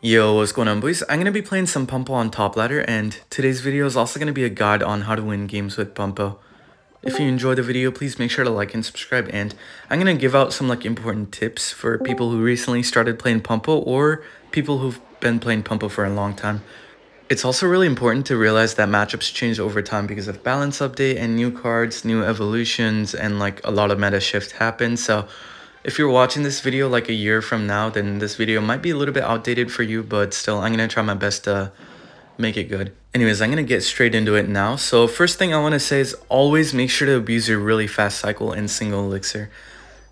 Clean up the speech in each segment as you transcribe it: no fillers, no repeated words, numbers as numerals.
Yo, what's going on, boys? I'm going to be playing some PumpBow on top ladder, and today's video is also going to be a guide on how to win games with PumpBow. If you enjoyed the video, please make sure to like and subscribe, and I'm going to give out some important tips for people who recently started playing PumpBow or people who've been playing PumpBow for a long time. It's also really important to realize that matchups change over time because of balance update and new cards, new evolutions, and a lot of meta shift happens. So if you're watching this video a year from now, then this video might be a little bit outdated for you, but still I'm going to try my best to make it good. Anyways, I'm going to get straight into it now. So first thing I want to say is always make sure to abuse your really fast cycle in single elixir.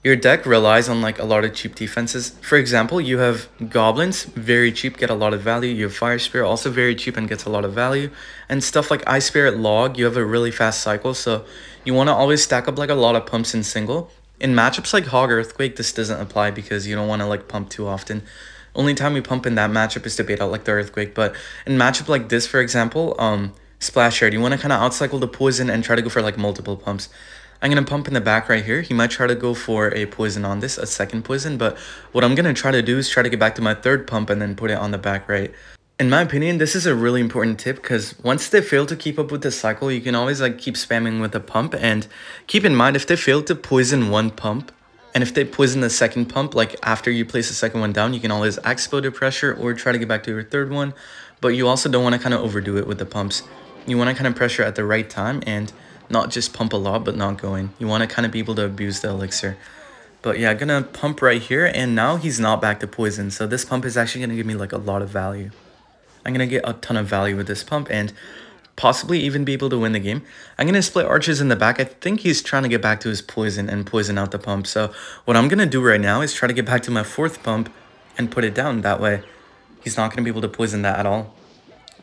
Your deck relies on a lot of cheap defenses. For example, you have goblins, very cheap, get a lot of value. You have fire spirit, also very cheap and gets a lot of value. And stuff like ice spirit log, you have a really fast cycle. So you want to always stack up a lot of pumps in single. In matchups like Hog Earthquake, this doesn't apply because you don't want to pump too often. Only time you pump in that matchup is to bait out the Earthquake. But in matchup like this, for example, Splash Shard, you want to kind of outcycle the poison and try to go for multiple pumps. I'm going to pump in the back right here. He might try to go for a poison on this, a second poison. But what I'm going to try to do is try to get back to my third pump and then put it on the back right. In my opinion, this is a really important tip because once they fail to keep up with the cycle, you can always keep spamming with the pump. And keep in mind, if they fail to poison one pump, and if they poison the second pump, after you place the second one down, you can always expo the pressure or try to get back to your third one. But you also don't want to kind of overdo it with the pumps. You want to kind of pressure at the right time and not just pump a lot but not go in. You want to kind of be able to abuse the elixir. But yeah, gonna pump right here, and now he's not back to poison. So this pump is actually gonna give me a lot of value. I'm going to get a ton of value with this pump and possibly even be able to win the game. I'm going to split archers in the back. I think he's trying to get back to his poison and poison out the pump. So what I'm going to do right now is try to get back to my fourth pump and put it down. That way he's not going to be able to poison that at all.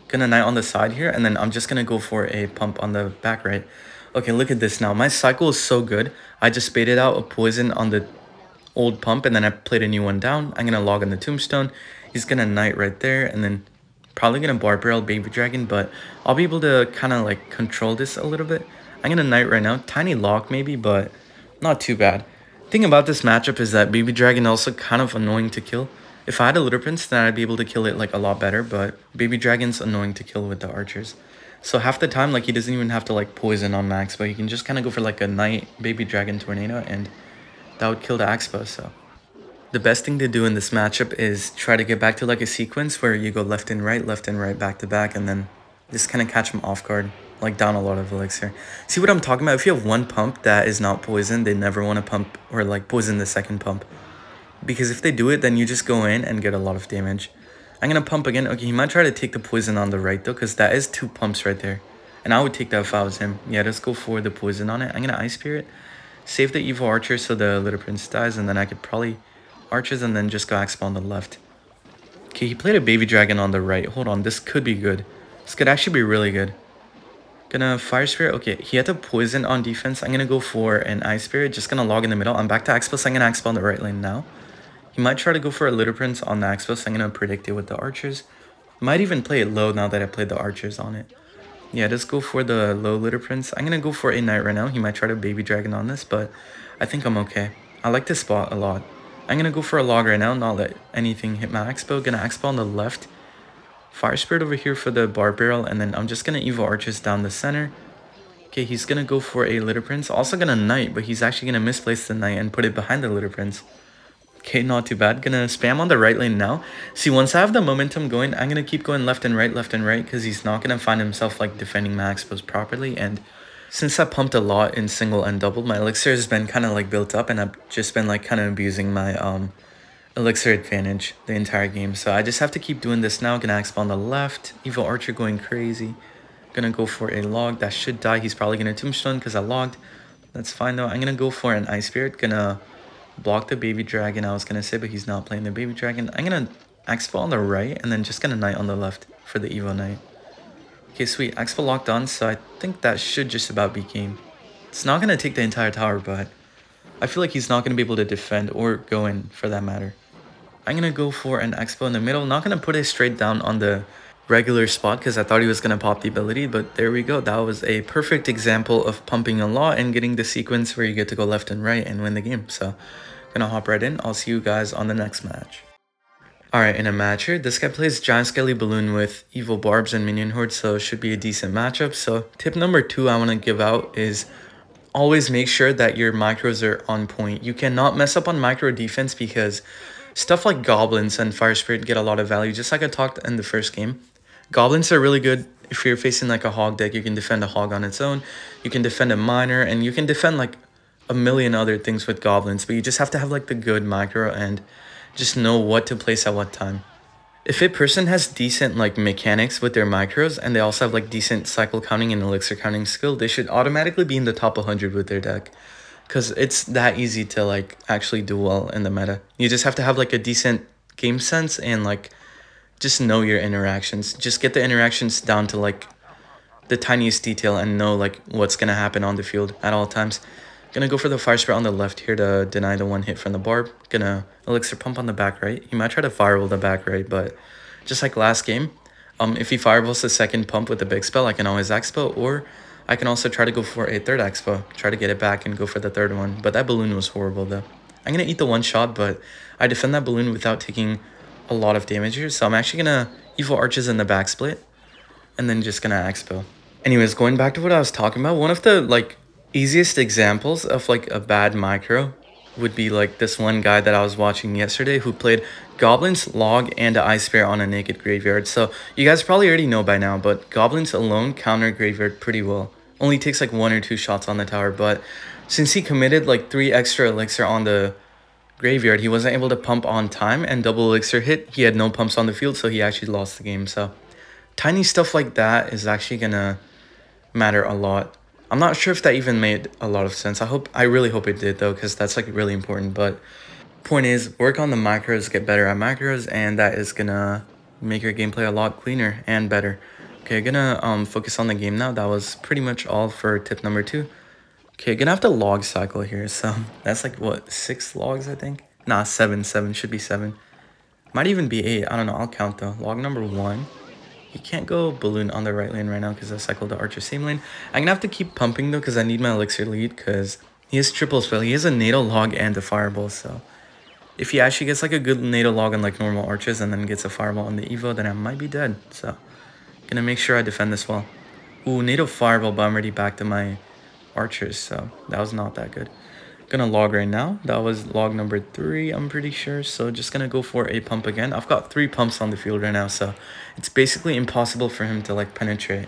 Gonna knight on the side here, and then I'm just going to go for a pump on the back right. Okay, look at this now. My cycle is so good. I just baited out a poison on the old pump, and then I played a new one down. I'm going to log on the tombstone. He's going to knight right there, and then probably gonna bar barrel baby dragon, but I'll be able to kind of control this a little bit. I'm gonna knight right now, tiny lock maybe, but not too bad. Thing about this matchup is that baby dragon also kind of annoying to kill. If I had a Little Prince, then I'd be able to kill it a lot better, but baby dragon's annoying to kill with the archers. So half the time he doesn't even have to poison on max, but he can just kind of go for a knight baby dragon tornado, and that would kill the Axpa. So the best thing to do in this matchup is try to get back to a sequence where you go left and right, back to back, and then just kind of catch them off guard, down a lot of elixir. See what I'm talking about? If you have one pump that is not poisoned, they never want to pump or poison the second pump. Because if they do it, then you just go in and get a lot of damage. I'm going to pump again. Okay, he might try to take the poison on the right though, because that is two pumps right there. And I would take that if I was him. Yeah, let's go for the poison on it. I'm going to Ice Spirit, save the evil archer so the Little Prince dies, and then I could probably archers and then just go expo on the left. Okay, he played a baby dragon on the right. Hold on, this could be good. This could actually be really good. Gonna fire spirit. Okay, he had to poison on defense. I'm gonna go for an ice spirit. Just gonna log in the middle. I'm back to expo, so I'm gonna expo on the right lane now. He might try to go for a Little Prince on the expo, so I'm gonna predict it with the archers. Might even play it low now that I played the archers on it. Yeah, let's go for the low Little Prince. I'm gonna go for a knight right now. He might try to baby dragon on this, but I think I'm okay. I like this spot a lot. I'm going to go for a log right now, not let anything hit my expo. Going to expo on the left. Fire Spirit over here for the bar barrel, and then I'm just going to Evo Arches down the center. Okay, he's going to go for a Little Prince. Also going to knight, but he's actually going to misplace the knight and put it behind the Little Prince. Okay, not too bad. Going to spam on the right lane now. See, once I have the momentum going, I'm going to keep going left and right, because he's not going to find himself defending my expos properly. And since I pumped a lot in single and double, my elixir has been kind of built up, and I've just been kind of abusing my elixir advantage the entire game. So I just have to keep doing this now. Gonna expo on the left, evil archer going crazy. Gonna go for a log that should die. He's probably gonna tombstone because I logged. That's fine though. I'm gonna go for an ice spirit. Gonna block the baby dragon, I was gonna say, but he's not playing the baby dragon. I'm gonna expo on the right and then just gonna knight on the left for the evo knight. Okay, sweet. Expo locked on, so I think that should just about be game. It's not going to take the entire tower, but I feel like he's not going to be able to defend or go in for that matter. I'm going to go for an Expo in the middle. Not going to put it straight down on the regular spot because I thought he was going to pop the ability, but there we go. That was a perfect example of pumping a lot and getting the sequence where you get to go left and right and win the game. So, going to hop right in. I'll see you guys on the next match. Alright, in a match here, this guy plays Giant Skelly Balloon with Evil Barbs and Minion Horde, so it should be a decent matchup. So tip number 2 I want to give out is always make sure that your micros are on point. You cannot mess up on micro defense because stuff like Goblins and Fire Spirit get a lot of value, just like I talked in the first game. Goblins are really good if you're facing like a Hog deck. You can defend a Hog on its own, you can defend a Miner, and you can defend like a million other things with Goblins, but you just have to have like the good micro and just know what to place at what time. If a person has decent like mechanics with their micros and they also have like decent cycle counting and elixir counting skill, they should automatically be in the top 100 with their deck. Because it's that easy to like actually do well in the meta. You just have to have like a decent game sense and like just know your interactions. Just get the interactions down to like the tiniest detail and know like what's going to happen on the field at all times. Gonna go for the Fire Spirit on the left here to deny the one hit from the Barb. Gonna Elixir Pump on the back right. He might try to Fireball the back right, but just like last game, if he Fireballs the second pump with the big spell, I can always Expo, or I can also try to go for a third Expo. Try to get it back and go for the third one, but that balloon was horrible though. I'm gonna eat the one shot, but I defend that balloon without taking a lot of damage here, so I'm actually gonna Evil Arches in the back split, and then just gonna Expo. Anyways, going back to what I was talking about, one of the like easiest examples of like a bad micro would be like this one guy that I was watching yesterday who played Goblins, Log, and Ice Bear on a naked graveyard. So you guys probably already know by now, but Goblins alone counter graveyard pretty well. Only takes like 1 or 2 shots on the tower, but since he committed like 3 extra elixir on the graveyard, he wasn't able to pump on time, and double elixir hit, he had no pumps on the field, so he actually lost the game. So tiny stuff like that is actually gonna matter a lot. I'm not sure if that even made a lot of sense. I really hope it did though, because that's like really important. But point is, work on the macros, get better at macros, and that is gonna make your gameplay a lot cleaner and better. Okay, gonna focus on the game now. That was pretty much all for tip number 2. Okay, gonna have to log cycle here. So that's like what, 6 logs I think? Nah, 7 should be 7. Might even be 8. I don't know. I'll count though. Log number 1. You can't go balloon on the right lane right now because I cycled the archer same lane. I'm gonna have to keep pumping though because I need my elixir lead because he has triple spell. He has a NATO log and a fireball, so if he actually gets like a good NATO log on like normal archers and then gets a fireball on the Evo, then I might be dead. So gonna make sure I defend this well. Ooh, NATO fireball, but I'm already back to my archers, so that was not that good. Gonna log right now. That was log number 3, I'm pretty sure. So just gonna go for a pump again. I've got 3 pumps on the field right now, so it's basically impossible for him to like penetrate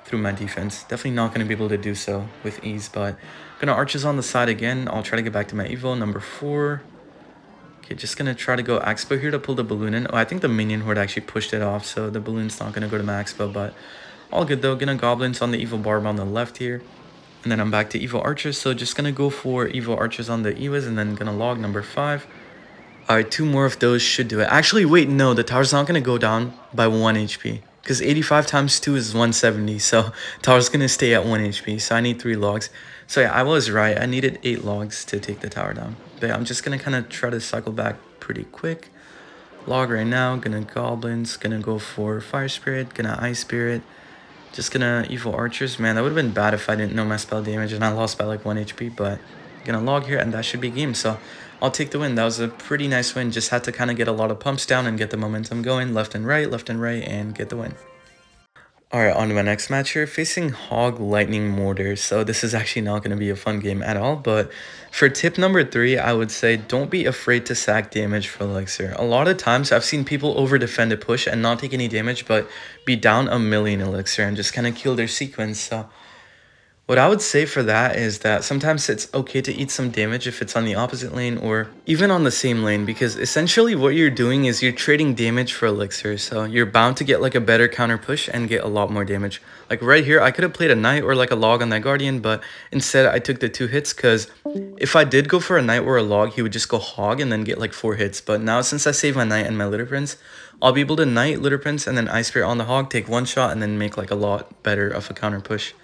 through my defense. Definitely not gonna be able to do so with ease, but gonna arches on the side again. I'll try to get back to my Evo number 4. Okay, just gonna try to go Expo here to pull the balloon in. Oh, I think the minion horde actually pushed it off, so the balloon's not gonna go to my Expo, but all good though. Gonna goblins on the Evil Barb on the left here. And then I'm back to Evo Archers, so just gonna go for Evo Archers on the Evas and then gonna log number 5. Alright, 2 more of those should do it. Actually, wait, no, the tower's not gonna go down by 1 HP. Because 85 times 2 is 170, so tower's gonna stay at 1 HP, so I need 3 logs. So yeah, I was right, I needed 8 logs to take the tower down. But yeah, I'm just gonna kind of try to cycle back pretty quick. Log right now, gonna goblins, gonna go for fire spirit, gonna ice spirit. Just gonna evil archers. Man, that would have been bad if I didn't know my spell damage and I lost by like 1 HP, but gonna log here and that should be game. So I'll take the win. That was a pretty nice win. Just had to kind of get a lot of pumps down and get the momentum going left and right, and get the win. Alright, on to my next match here, facing Hog Lightning Mortar. So this is actually not going to be a fun game at all, but for tip number 3, I would say don't be afraid to sack damage for elixir. A lot of times I've seen people over defend a push and not take any damage, but be down a million elixir and just kind of kill their sequence. So what I would say for that is that sometimes it's okay to eat some damage if it's on the opposite lane or even on the same lane, because essentially what you're doing is you're trading damage for elixir. So you're bound to get like a better counter push and get a lot more damage. Like right here, I could have played a knight or like a log on that guardian, but instead I took the 2 hits because if I did go for a knight or a log, he would just go hog and then get like 4 hits. But now since I saved my knight and my litter prince, I'll be able to knight, litter prince, and then ice spirit on the hog, take 1 shot, and then make like a lot better of a counter push.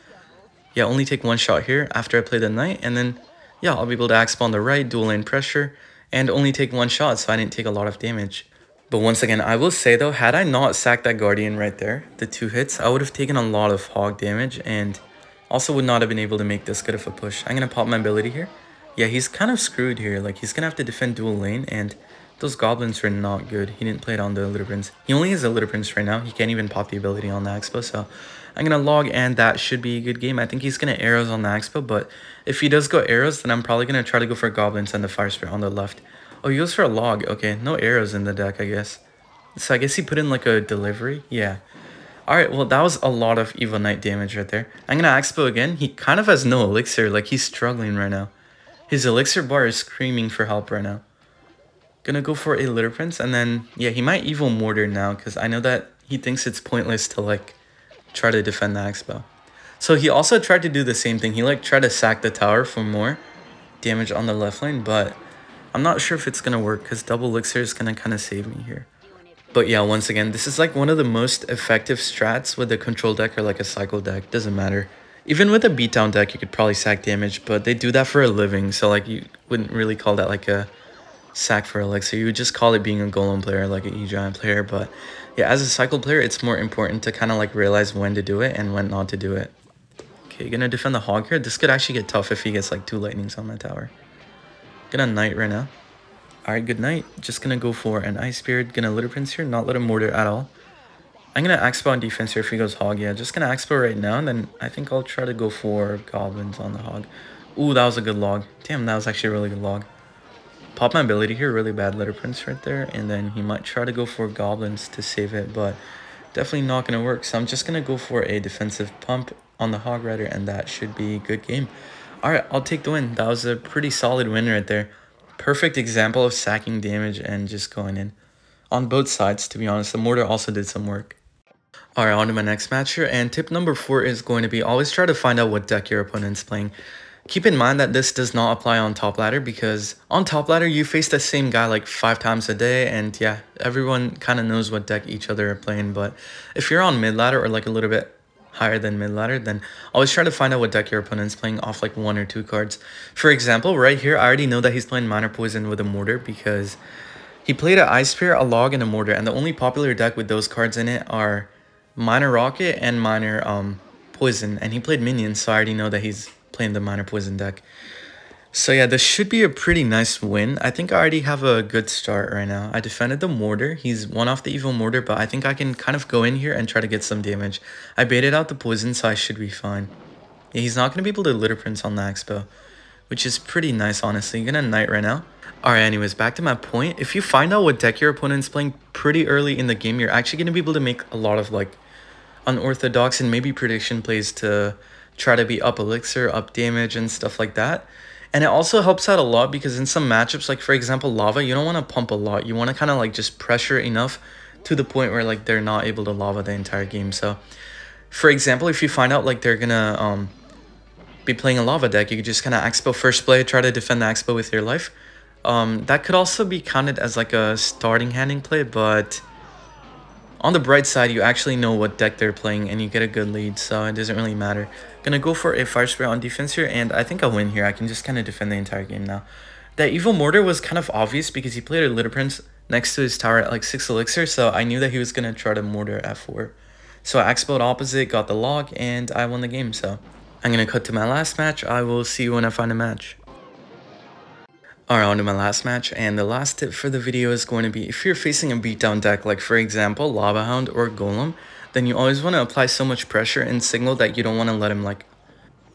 Yeah, only take 1 shot here after I play the knight, and then, yeah, I'll be able to Axp on the right, dual lane pressure, and only take 1 shot, so I didn't take a lot of damage. But once again, I will say though, had I not sacked that guardian right there, the 2 hits, I would have taken a lot of hog damage, and also would not have been able to make this good of a push. I'm going to pop my ability here. Yeah, he's kind of screwed here. Like, he's going to have to defend dual lane, and Those goblins are not good. He didn't play it on the Litter Prince. He only has a Litter Prince right now. He can't even pop the ability on the Expo, so I'm going to log, and that should be a good game. I think he's going to arrows on the Expo, but if he does go arrows, then I'm probably going to try to go for goblins and the Fire Spirit on the left. Oh, he goes for a log. Okay, no arrows in the deck, I guess. So I guess he put in like a delivery. Yeah. Alright, well, that was a lot of Evil Knight damage right there. I'm going to Expo again. He kind of has no elixir. Like, he's struggling right now. His elixir bar is screaming for help right now. Gonna go for a Litter Prince, and then, yeah, he might Evil Mortar now, because I know that he thinks it's pointless to, like, try to defend the Expo. So he also tried to do the same thing. He, like, tried to sack the tower for more damage on the left lane, but I'm not sure if it's gonna work, because double elixir is gonna kind of save me here. But yeah, once again, this is, like, one of the most effective strats with a control deck or, like, a cycle deck. Doesn't matter. Even with a beatdown deck, you could probably sack damage, but they do that for a living, so, like, you wouldn't really call that, like, a sack for elixir. You would just call it being a golem player, like an E-Giant player. But yeah, as a cycle player, it's more important to kind of like realize when to do it and when not to do it. Okay, gonna defend the hog here. This could actually get tough if he gets like 2 lightnings on my tower. Gonna knight right now. Alright, good night. Just gonna go for an Ice Spirit. Gonna Litter Prince here, not let him mortar at all. I'm gonna Expo on defense here if he goes hog. Yeah, just gonna Expo right now, and then I think I'll try to go for goblins on the hog. Ooh, that was a good log. Damn, that was actually a really good log. Pop my ability here, really bad Litter Prince right there, and then he might try to go for goblins to save it, but definitely not going to work. So I'm just going to go for a defensive pump on the Hog Rider, and that should be a good game. Alright, I'll take the win. That was a pretty solid win right there. Perfect example of sacking damage and just going in. On both sides, to be honest. The mortar also did some work. Alright, on to my next match here, and tip number 4 is going to be always try to find out what deck your opponent's playing. Keep in mind that this does not apply on top ladder, because on top ladder you face the same guy like 5 times a day, and yeah, everyone kind of knows what deck each other are playing. But if you're on mid ladder or like a little bit higher than mid ladder, then always try to find out what deck your opponent's playing off like 1 or 2 cards. For example, right here I already know that he's playing Minor Poison with a mortar, because he played an Ice Spear, a log, and a mortar, and the only popular deck with those cards in it are Minor Rocket and Minor Poison, and he played minions, so I already know that he's playing the Minor Poison deck. So yeah, this should be a pretty nice win. I think I already have a good start right now. I defended the mortar. He's one off the evil mortar, but I think I can kind of go in here and try to get some damage. I baited out the poison, so I should be fine. Yeah, he's not going to be able to Litter Prince on the Expo, which is pretty nice, honestly. I'm going to knight right now. Alright, anyways, back to my point. If you find out what deck your opponent's playing pretty early in the game, you're actually going to be able to make a lot of like unorthodox and maybe prediction plays to try to be up elixir, up damage, and stuff like that. And it also helps out a lot because in some matchups, like for example lava, you don't want to pump a lot. You want to kind of like just pressure enough to the point where like they're not able to lava the entire game. So for example, if you find out like they're gonna be playing a lava deck, you could just kind of expo first play, try to defend the expo with your life. That could also be counted as like a starting handing play, but on the bright side, you actually know what deck they're playing and you get a good lead, so it doesn't really matter. Gonna go for a Fire Spirit on defense here, and I think I'll win here. I can just kind of defend the entire game now. That Evil Mortar was kind of obvious because he played a Litter Prince next to his tower at like 6 elixir, so I knew that he was gonna try to Mortar at 4. So I expoed opposite, got the log, and I won the game. So I'm gonna cut to my last match. I will see you when I find a match. Alright, on to my last match, and the last tip for the video is going to be if you're facing a beatdown deck, like for example Lava Hound or Golem, then you always want to apply so much pressure and signal that you don't want to let him like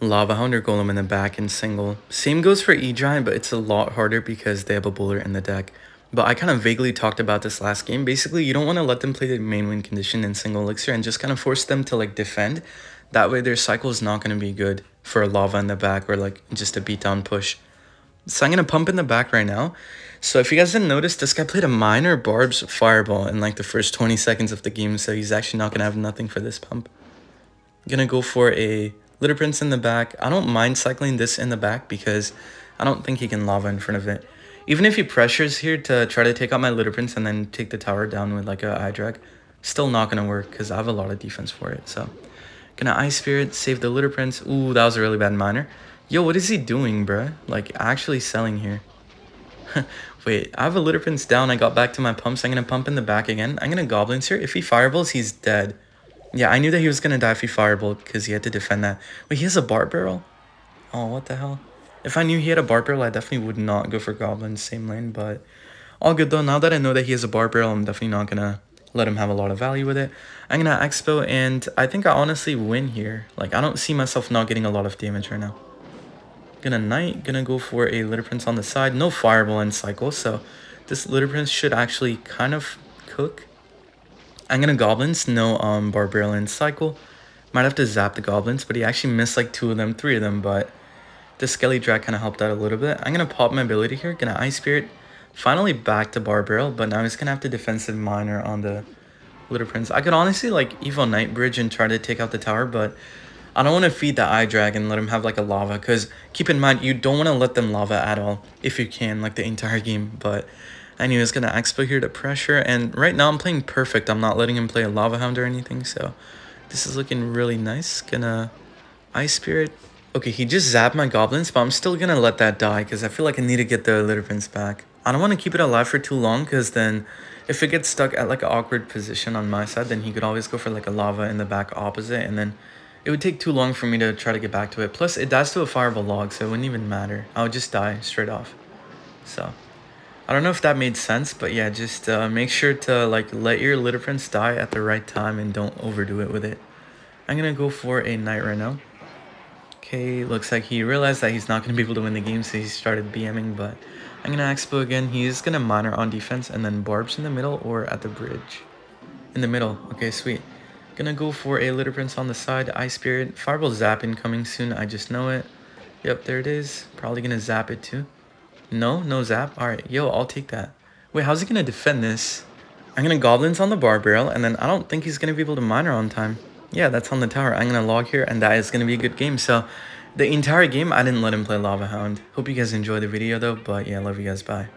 Lava Hound or Golem in the back and single. Same goes for E-Giant, but it's a lot harder because they have a bowler in the deck. But I kind of vaguely talked about this last game. Basically, you don't want to let them play the main win condition in single elixir and just kind of force them to like defend. That way their cycle is not going to be good for a lava in the back or like just a beatdown push. So I'm going to pump in the back right now. So if you guys didn't notice, this guy played a minor Barb's Fireball in like the first 20 seconds of the game. So he's actually not going to have nothing for this pump. I'm going to go for a Litter Prince in the back. I don't mind cycling this in the back because I don't think he can lava in front of it. Even if he pressures here to try to take out my Litter Prince and then take the tower down with like a eye drag, still not going to work because I have a lot of defense for it. So gonna Ice Spirit, save the Litter Prince. Ooh, that was a really bad minor. Yo, what is he doing, bruh? Like, actually selling here. Wait, I have a Litter Prince down. I got back to my pumps. I'm going to pump in the back again. I'm going to Goblins here. If he Fireballs, he's dead. Yeah, I knew that he was going to die if he Fireballed because he had to defend that. Wait, he has a Barb Barrel? Oh, what the hell? If I knew he had a Barb Barrel, I definitely would not go for Goblins, same lane. But All good though. Now that I know that he has a bar barrel, I'm definitely not gonna let him have a lot of value with it. I'm gonna expo, and I think I honestly win here. Like, I don't see myself not getting a lot of damage right now. Gonna Knight, gonna go for a Litter Prince on the side. No Fireball and Cycle, so this Litter Prince should actually kind of cook. I'm gonna Goblins, no Barbarrel and Cycle. Might have to zap the Goblins, but he actually missed like 2 of them, 3 of them, but the Skelly Drag kind of helped out a little bit. I'm gonna pop my ability here, gonna Ice Spirit. Finally back to Barbarrel, but now he's gonna have to Defensive Miner on the Litter Prince. I could honestly like Evo Night Bridge and try to take out the tower, but I don't want to feed the Eye Drag and let him have like a lava, because keep in mind, you don't want to let them lava at all if you can, like the entire game. But anyways, gonna expo here to pressure, and right now I'm playing perfect. I'm not letting him play a Lava Hound or anything, so this is looking really nice. Gonna Ice Spirit. Okay, he just zapped my Goblins, but I'm still gonna let that die because I feel like I need to get the Litter Prince back. I don't want to keep it alive for too long, because then if it gets stuck at like an awkward position on my side, then he could always go for like a lava in the back opposite, and then it would take too long for me to try to get back to it. Plus, it dies to a Fireball log, so it wouldn't even matter. I would just die straight off. So I don't know if that made sense, but yeah, just make sure to like let your Litter Prince die at the right time and don't overdo it with it. I'm gonna go for a Knight right now. Okay, looks like he realized that he's not gonna be able to win the game, so he started BMing, but I'm gonna Expo again. He's gonna Miner on defense, and then Barbs in the middle or at the bridge. In the middle. Okay, sweet. Gonna go for a Litter Prince on the side. Ice Spirit. Fireball Zap incoming soon. I just know it. Yep, there it is. Probably gonna zap it too. No zap. Alright, yo, I'll take that. Wait, how's he gonna defend this? I'm gonna Goblins on the Bar Barrel, and then I don't think he's gonna be able to Miner on time. Yeah, that's on the tower. I'm gonna log here, and that is gonna be a good game. So the entire game, I didn't let him play Lava Hound. Hope you guys enjoyed the video though, but yeah, love you guys. Bye.